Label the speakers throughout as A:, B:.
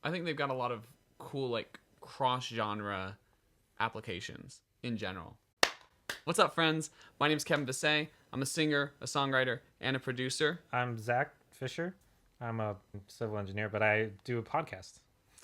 A: I think they've got a lot of cool, like, cross-genre applications in general. What's up, friends? My name's Kevin Bissay. I'm a singer, a songwriter, and a producer.
B: I'm Zach Fisher. I'm a civil engineer, but I do a podcast.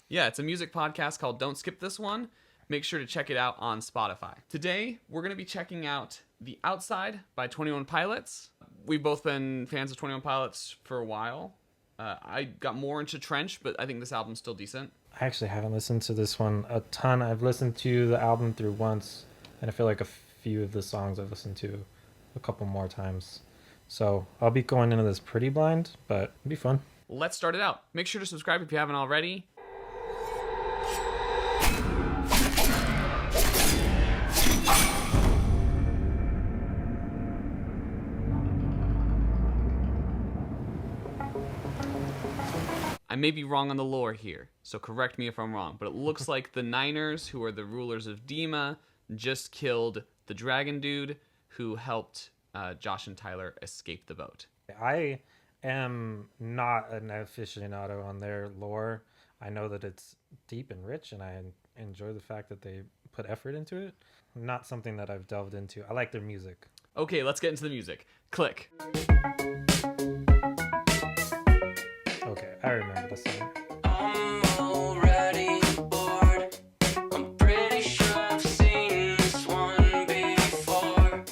A: Yeah, it's a music podcast called Don't Skip This One. Make sure to check it out on Spotify. Today, we're going to be checking out The Outside by 21 Pilots. We've both been fans of 21 Pilots for a while. I got more into Trench, but I think this album's still decent.
B: I actually haven't listened to this one a ton. I've listened to the album through once, and I feel like a few of the songs I've listened to a couple more times. So I'll be going into this pretty blind, but it'll be fun.
A: Let's start it out. Make sure to subscribe if you haven't already. I may be wrong on the lore here, so correct me if I'm wrong, but it looks like the Niners, who are the rulers of Dima, just killed the dragon dude who helped Josh and Tyler escape the boat.
B: I am not an aficionado on their lore. I know that it's deep and rich, and I enjoy the fact that they put effort into it. Not something that I've delved into. I like their music.
A: Okay, let's get into the music. Click.
B: Okay, I remember the song.
C: I'm already bored. I'm pretty sure I've seen this one before.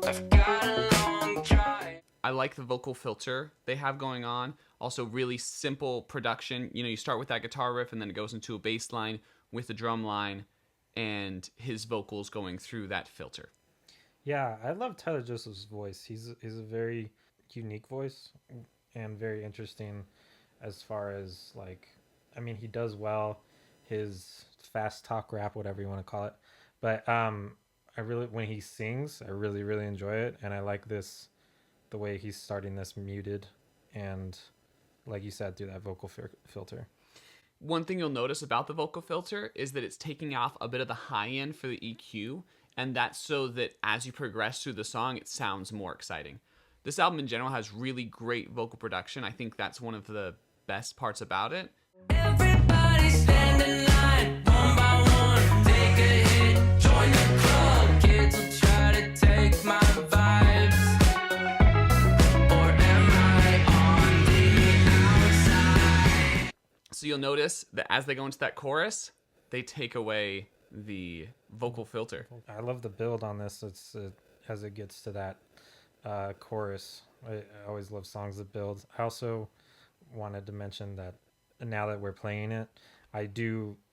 C: I've got a long drive.
A: I like the vocal filter they have going on. Also, really simple production. You know, you start with that guitar riff, and then it goes into a bass line with a drum line, and his vocals going through that filter.
B: Yeah, I love Tyler Joseph's voice. He's a very unique voice and very interesting as far as, like, I mean, he does well his fast talk rap, whatever you want to call it. But when he sings, I really, really enjoy it. And I like the way he's starting this muted and, like you said, through that vocal filter.
A: One thing you'll notice about the vocal filter is that it's taking off a bit of the high end for the EQ, and that's so that as you progress through the song, it sounds more exciting. This album in general has really great vocal production. I think that's one of the best parts about it.
C: Everybody stand in line, one by one. Take a hit, join the club. Kids will try to take my vibes. Or am I on the outside?
A: So you'll notice that as they go into that chorus, they take away the vocal filter.
B: I love the build on this. As it gets to that chorus. I always love songs that build. I also wanted to mention that now that we're playing it,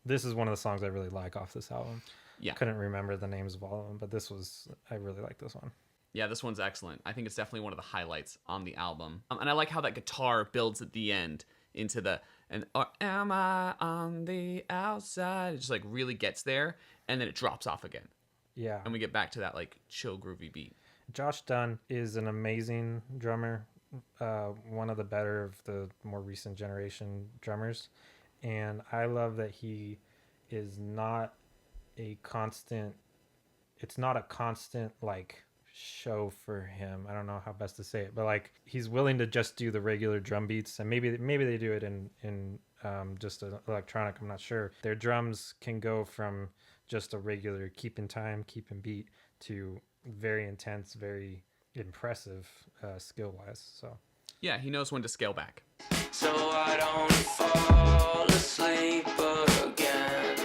B: this is one of the songs I really like off this album.
A: Yeah.
B: Couldn't remember the names of all of them, but I really like this one.
A: Yeah, this one's excellent. I think it's definitely one of the highlights on the album. And I like how that guitar builds at the end into or am I on the outside? It just like really gets there, and then it drops off again.
B: Yeah.
A: And we get back to that like chill, groovy beat.
B: Josh Dunn is an amazing drummer, one of the better of the more recent generation drummers. And I love that he is not a constant, it's not a constant like show for him. I don't know how best to say it, but like he's willing to just do the regular drum beats, and maybe they do it in just an electronic, I'm not sure. Their drums can go from just a regular keeping time, keeping beat to very intense, very impressive skill-wise. So
A: yeah, he knows when to scale back.
C: So I don't fall asleep again,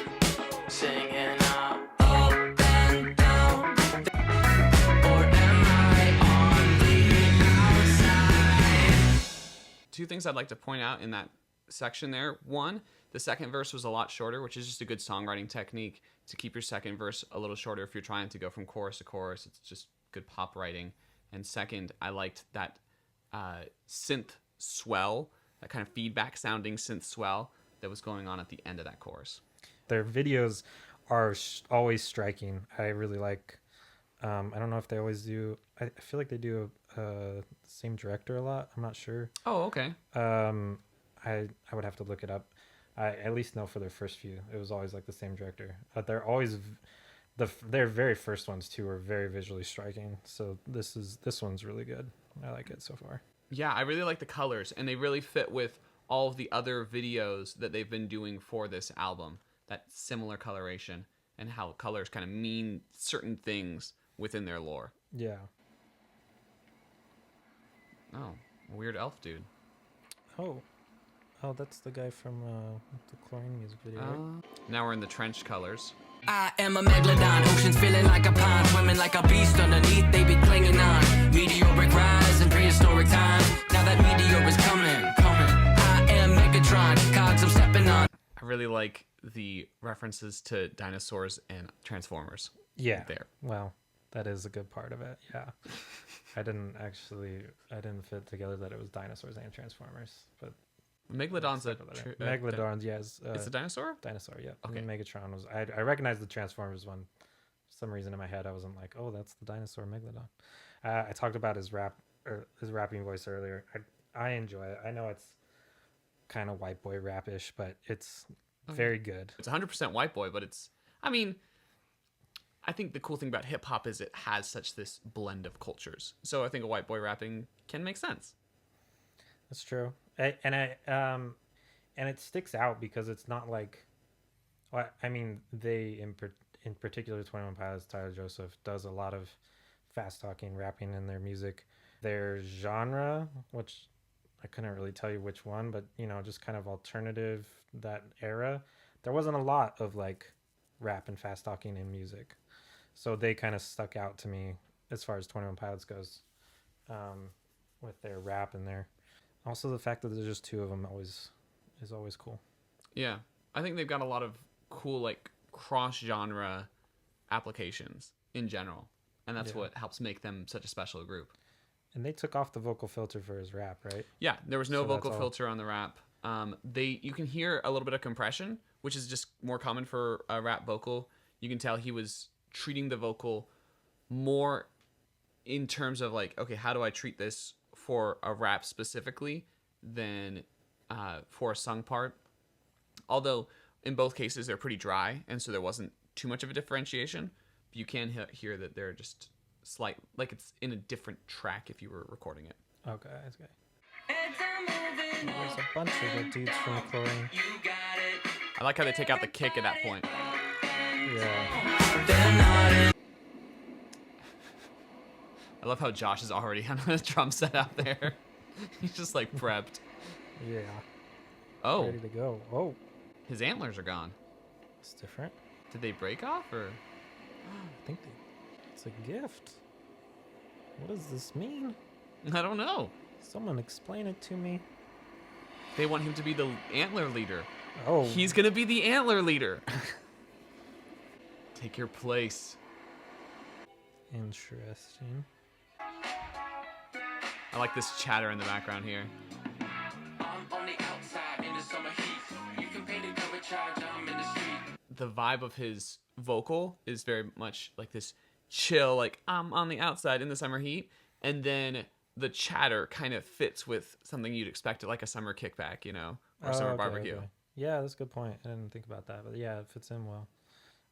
C: singing up and down. Or am I on the outside?
A: Two things I'd like to point out in that section there. One, the second verse was a lot shorter, which is just a good songwriting technique to keep your second verse a little shorter if you're trying to go from chorus to chorus. It's just good pop writing. And second, I liked that synth swell, that kind of feedback sounding synth swell that was going on at the end of that chorus.
B: their videos are always striking. I really like. I don't know if they always do. I feel like they do the same director a lot. I'm not sure.
A: Oh, okay.
B: I would have to look it up. I at least know for their first few, it was always like the same director. They're always their very first ones too are very visually striking. So this one's really good. I like it so far.
A: Yeah, I really like the colors, and they really fit with all of the other videos that they've been doing for this album, that similar coloration and how colors kind of mean certain things within their lore.
B: Yeah.
A: Oh, weird elf dude.
B: Oh, that's the guy from the Chlorine music video. Right?
A: Now we're in the trench colors.
C: I am a megalodon, oceans feeling like a pond, swimming like a beast underneath, they be clinging on. Meteoric rise in prehistoric times, now that meteor is coming. I am Megatron, cogs I'm stepping on.
A: I really like the references to dinosaurs and Transformers.
B: Yeah.
A: There.
B: Well, that is a good part of it. Yeah. I didn't fit together that it was dinosaurs and Transformers, but
A: Megalodon's a
B: Megalodon, yes.
A: it's a dinosaur?
B: Dinosaur, yeah.
A: Okay.
B: And Megatron was. I recognized the Transformers one. For some reason in my head, I wasn't like, oh, that's the dinosaur Megalodon. I talked about his rapping voice earlier. I enjoy it. I know it's kind of white boy rap-ish, but it's very good.
A: It's 100% white boy, but I think the cool thing about hip hop is it has such this blend of cultures. So I think a white boy rapping can make sense.
B: That's true. And it sticks out because it's not like, well, I mean, they in particular 21 Pilots, Tyler Joseph does a lot of fast talking, rapping in their music. Their genre, which I couldn't really tell you which one, but just kind of alternative, that era, there wasn't a lot of like rap and fast talking in music. So they kind of stuck out to me as far as 21 Pilots goes, with their rap and their. Also, the fact that there's just two of them is always cool.
A: Yeah, I think they've got a lot of cool like cross-genre applications in general, and that's what helps make them such a special group.
B: And they took off the vocal filter for his rap, right?
A: Yeah, there was no
B: So
A: vocal
B: that's all.
A: filter on the rap. You can hear a little bit of compression, which is just more common for a rap vocal. You can tell he was treating the vocal more in terms of like, okay, how do I treat this for a rap specifically than for a sung part. Although in both cases they're pretty dry, and so there wasn't too much of a differentiation. But you can hear that they're just slight, like it's in a different track if you were recording it.
B: Okay, that's good. There's a bunch of the dudes from Chlorine.
A: I like how they take out the kick at that point.
B: Yeah.
A: I love how Josh is already on the drum set out there. He's just like prepped.
B: Yeah.
A: Oh,
B: Ready to go. Oh,
A: his antlers are gone.
B: it's different.
A: Did they break off or?
B: I think it's a gift. What does this mean?
A: I don't know.
B: Someone explain it to me.
A: They want him to be the antler leader.
B: Oh,
A: He's gonna be the antler leader. Take your place.
B: interesting.
A: I like this chatter in the background here. The vibe of his vocal is very much like this chill, like I'm on the outside in the summer heat, and then the chatter kind of fits with something you'd expect at like a summer kickback, or summer
B: Okay,
A: barbecue.
B: okay. Yeah, that's a good point. I didn't think about that, but yeah, it fits in well.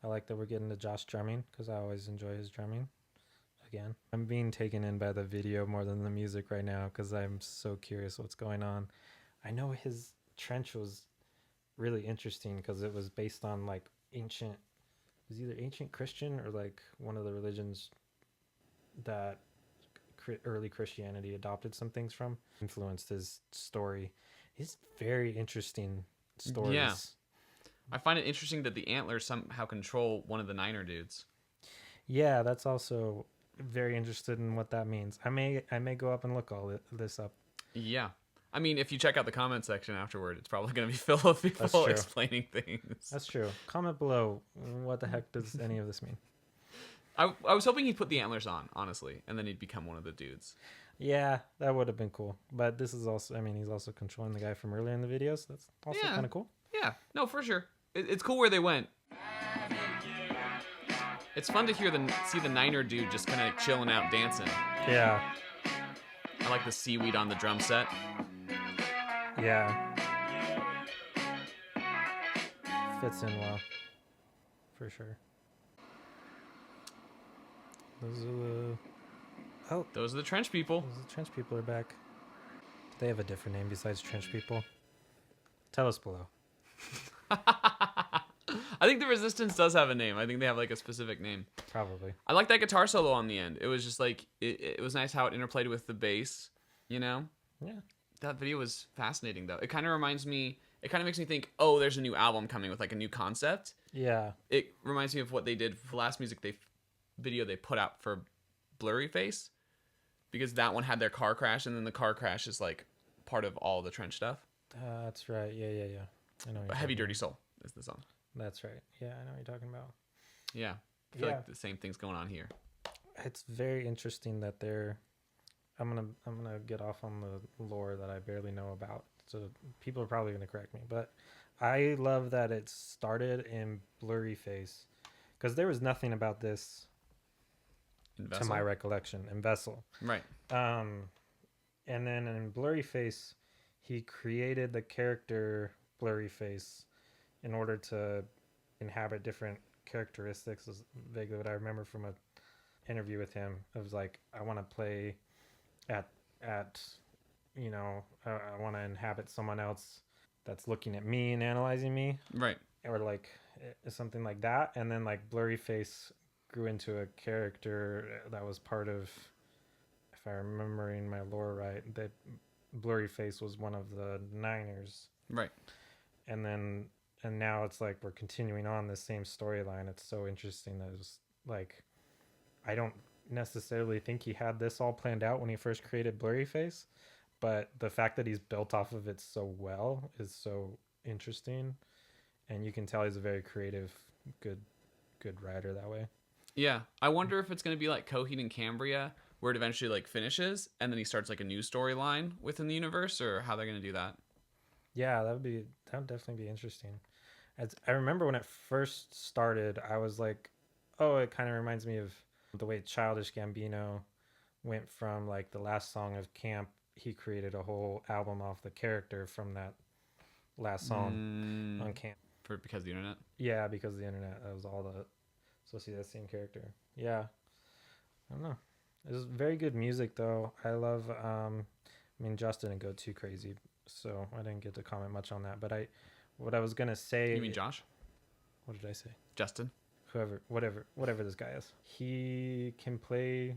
B: I like that we're getting to Josh drumming because I always enjoy his drumming. Again, I'm being taken in by the video more than the music right now because I'm so curious what's going on. I know his trench was really interesting because it was based on like it was either ancient Christian or like one of the religions that early Christianity adopted some things from, influenced his story. He's very interesting stories.
A: Yeah. I find it interesting that the antlers somehow control one of the Niner dudes.
B: Yeah, that's also very interested in what that means. I may go up and look all this up.
A: Yeah. I mean, if you check out the comment section afterward, it's probably going to be filled with people
B: true.
A: explaining things.
B: That's true. Comment below. What the heck does any of this mean?
A: I was hoping he'd put the antlers on, honestly, and then he'd become one of the dudes.
B: Yeah, that would have been cool. But this is also, I mean, he's also controlling the guy from earlier in the videos. That's also
A: Yeah.
B: kind of cool.
A: Yeah, no, for sure. It's cool where they went. It's fun to see the Niner dude just kind of chilling out dancing.
B: Yeah.
A: I like the seaweed on the drum set.
B: Yeah. Fits in well. For sure.
A: Those are the trench people.
B: Those trench people are back. Do they have a different name besides trench people? Tell us below.
A: I think the Resistance does have a name. I think they have like a specific name.
B: Probably.
A: I like that guitar solo on the end. It was just like it was nice how it interplayed with the bass. You know.
B: Yeah.
A: That video was fascinating though. It kind of reminds me. It kind of makes me think, oh, there's a new album coming with like a new concept.
B: Yeah.
A: It reminds me of what they did for the last video they put out for Blurry Face, because that one had their car crash, and then the car crash is like part of all the Trench stuff.
B: That's right. Yeah. I know.
A: But Heavy Dirty Soul is the song.
B: That's right. Yeah, I know what you're talking about.
A: Yeah, I feel like the same thing's going on here.
B: It's very interesting that I'm gonna get off on the lore that I barely know about, so people are probably gonna correct me, but I love that it started in Blurry Face, because there was nothing about this to my recollection in Vessel.
A: Right.
B: And then in Blurry Face, he created the character Blurry Face in order to inhabit different characteristics. Is vaguely what I remember from a interview with him. It was like, I want to play at I want to inhabit someone else that's looking at me and analyzing me,
A: Right.
B: or like something like that. And then like Blurry Face grew into a character that was part of, if I'm remembering my lore right, that Blurry Face was one of the Niners.
A: Right.
B: And now it's like we're continuing on this same storyline. It's so interesting that it's like, I don't necessarily think he had this all planned out when he first created Blurry Face, but the fact that he's built off of it so well is so interesting, and you can tell he's a very creative, good writer that way.
A: Yeah, I wonder if it's going to be like Coheed and Cambria, where it eventually like finishes and then he starts like a new storyline within the universe, or how they're going to do that.
B: Yeah, that would definitely be interesting. As I remember when it first started, I was like, oh, it kind of reminds me of the way Childish Gambino went from like the last song of Camp. He created a whole album off the character from that last song on Camp.
A: Because of the internet?
B: Yeah, because of the internet. That was all the associated that same character. Yeah. I don't know. It was very good music though. I love Josh didn't go too crazy, so I didn't get to comment much on that. But what I was gonna say.
A: You mean Josh?
B: What did I say?
A: Justin.
B: Whatever this guy is. He can play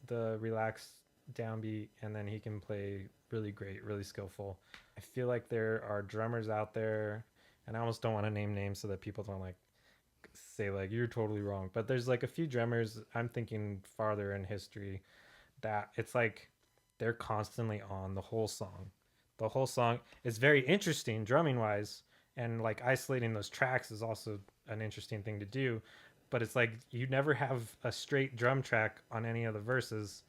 B: the relaxed downbeat, and then he can play really great, really skillful. I feel like there are drummers out there, and I almost don't want to name names so that people don't like say like you're totally wrong. But there's like a few drummers I'm thinking farther in history that it's like they're constantly on the whole song. The whole song is very interesting drumming wise, and like isolating those tracks is also an interesting thing to do, but it's like you never have a straight drum track on any of the verses.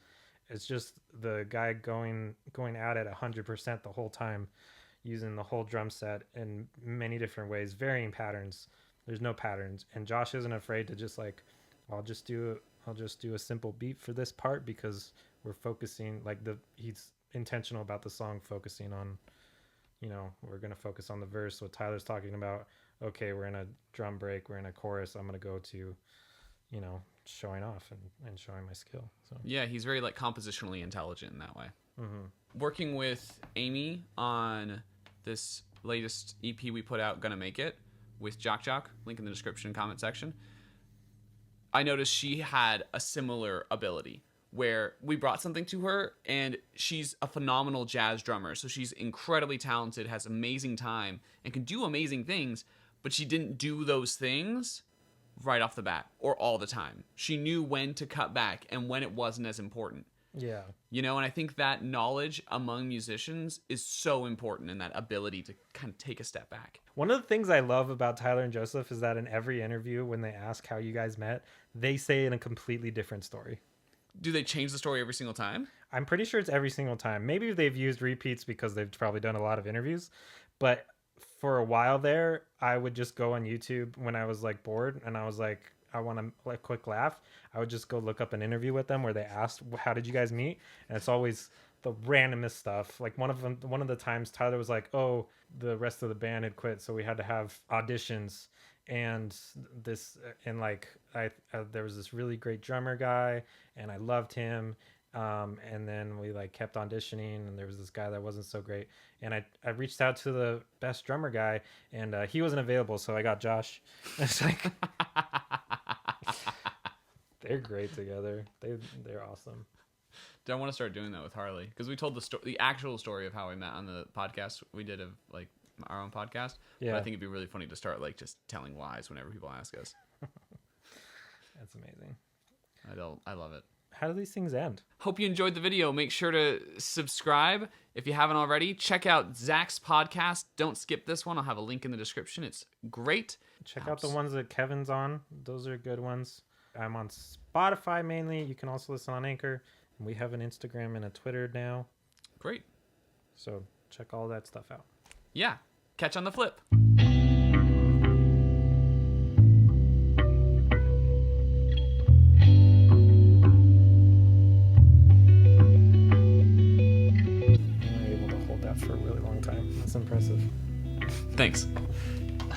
B: It's just the guy going at it 100% the whole time, using the whole drum set in many different ways, varying patterns. There's no patterns, and Josh isn't afraid to just like, I'll just do a simple beat for this part because we're focusing like he's intentional about the song focusing on, we're going to focus on the verse. What Tyler's talking about, okay, we're in a drum break, we're in a chorus, I'm going to go to, showing off and showing my skill. So
A: yeah, he's very like compositionally intelligent in that way.
B: Mm-hmm.
A: Working with Amy on this latest EP we put out, Gonna Make It, with Jock, link in the description comment section, I noticed she had a similar ability where we brought something to her, and she's a phenomenal jazz drummer. So she's incredibly talented, has amazing time, and can do amazing things, but she didn't do those things right off the bat or all the time. She knew when to cut back and when it wasn't as important.
B: Yeah.
A: And I think that knowledge among musicians is so important, and that ability to kind of take a step back.
B: One of the things I love about Tyler and Joseph is that in every interview, when they ask how you guys met, they say in a completely different story.
A: Do they change the story every single time?
B: I'm pretty sure it's every single time. Maybe they've used repeats because they've probably done a lot of interviews. But for a while there, I would just go on YouTube when I was like bored and I was like, I want to like quick laugh. I would just go look up an interview with them where they asked, how did you guys meet? And it's always the randomest stuff. Like one of the times Tyler was like, oh, the rest of the band had quit, so we had to have auditions. And there was this really great drummer guy, and I loved him, And then we like kept auditioning, and there was this guy that wasn't so great, and I reached out to the best drummer guy, and he wasn't available, so I got Josh. It's like they're great together. They're awesome.
A: Do I want to start doing that with Harley? Because we told the actual story of how we met on the podcast we did of like our own podcast.
B: Yeah.
A: But I think it'd be really funny to start like just telling lies whenever people ask us.
B: That's amazing.
A: I love it.
B: How do these things end?
A: Hope you enjoyed the video. Make sure to subscribe if you haven't already. Check out Zach's podcast. Don't skip this one. I'll have a link in the description. It's great.
B: Check out the ones that Kevin's on. Those are good ones. I'm on Spotify mainly. You can also listen on Anchor. And we have an Instagram and a Twitter now.
A: Great.
B: So check all that stuff out.
A: Yeah. Catch on the flip.
B: I'm able to hold that for a really long time. That's impressive.
A: Thanks.